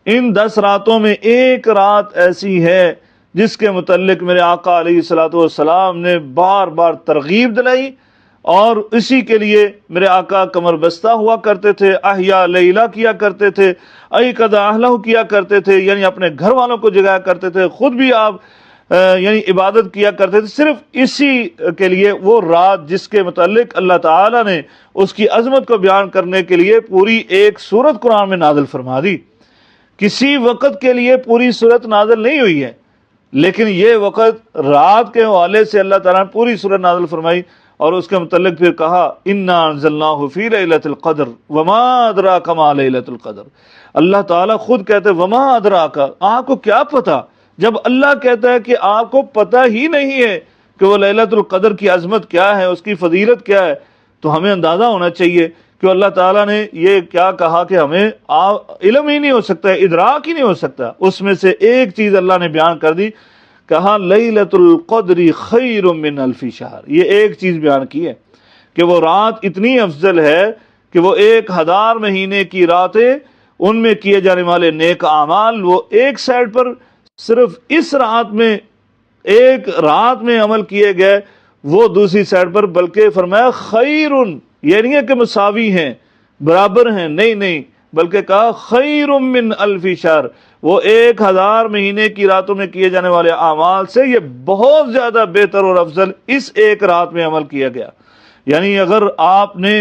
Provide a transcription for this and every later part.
ان 10 راتوں میں ایک رات ایسی ہے جس کے متعلق میرے آقا علیہ الصلوۃ والسلام نے بار بار ترغیب دلائی، اور اسی کے لیے میرے آقا کمر بستہ ہوا کرتے تھے، احیا لیلہ کیا کرتے تھے، ایقظ اہلہ کیا کرتے تھے، یعنی اپنے گھر والوں کو جگایا کرتے تھے، خود بھی آپ یعنی عبادت کیا کرتے تھے، صرف اسی کے لیے، وہ رات جس کے متعلق اللہ تعالیٰ نے اس کی عظمت کو بیان کرنے کے لیے پوری ایک سورت قرآن میں نازل فرما دی۔ کسی وقت کے لیے پوری سورت نازل نہیں ہوئی ہے، لیکن یہ وقت رات کے حوالے سے اللہ تعالیٰ نے پوری سورت نازل فرمائی، اور اس کے متعلق پھر کہا انا انزلناہ فی لیلۃ القدر وما ادراک ما لیلۃ القدر۔ اللہ تعالیٰ خود کہتے ہیں وما ادراک، آپ کو کیا پتہ؟ جب اللہ کہتا ہے کہ آپ کو پتہ ہی نہیں ہے کہ وہ لیلۃ القدر کی عظمت کیا ہے، اس کی فضیلت کیا ہے، تو ہمیں اندازہ ہونا چاہیے کہ اللہ تعالیٰ نے یہ کیا کہا کہ ہمیں علم ہی نہیں ہو سکتا ہے، ادراک ہی نہیں ہو سکتا۔ اس میں سے ایک چیز اللہ نے بیان کر دی، کہا لیلۃ القدر خیر من الف شہر۔ یہ ایک چیز بیان کی ہے کہ وہ رات اتنی افضل ہے کہ وہ 1000 مہینے کی راتیں، ان میں کیے جانے والے نیک اعمال وہ ایک سائڈ پر صرف اس رات میں، ایک رات میں عمل کیے گئے، وہ دوسری سائڈ پر بلکہ فرمایا خیر، یہ نہیں ہے کہ مساوی ہیں، برابر ہیں، نہیں، بلکہ کہا خیر من الف شہر، وہ 1000 مہینے کی راتوں میں کیے جانے والے اعمال سے یہ بہت زیادہ بہتر اور افضل اس ایک رات میں عمل کیا گیا۔ یعنی اگر آپ نے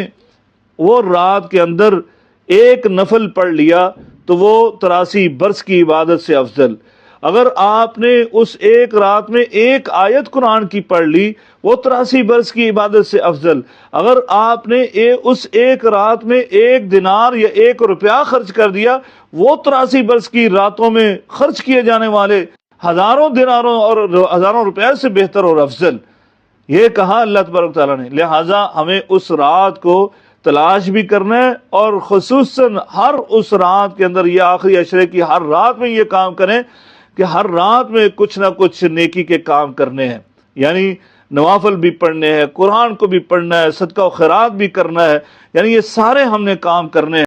وہ رات کے اندر ایک نفل پڑھ لیا تو وہ 83 برس کی عبادت سے افضل، اگر آپ نے اس ایک رات میں ایک آیت قرآن کی پڑھ لی وہ 83 برس کی عبادت سے افضل، اگر آپ نے اس ایک رات میں 1 دینار یا 1 روپیہ خرچ کر دیا وہ 83 برس کی راتوں میں خرچ کیے جانے والے ہزاروں دیناروں اور ہزاروں روپے سے بہتر اور افضل، یہ کہا اللہ تبارک تعالیٰ نے۔ لہٰذا ہمیں اس رات کو تلاش بھی کرنا ہے، اور خصوصاً ہر اس رات کے اندر، یہ آخری عشرے کی ہر رات میں یہ کام کریں کہ ہر رات میں کچھ نہ کچھ نیکی کے کام کرنے ہیں، یعنی نوافل بھی پڑھنے ہیں، قرآن کو بھی پڑھنا ہے، صدقہ و خیرات بھی کرنا ہے، یعنی یہ سارے ہم نے کام کرنے ہیں۔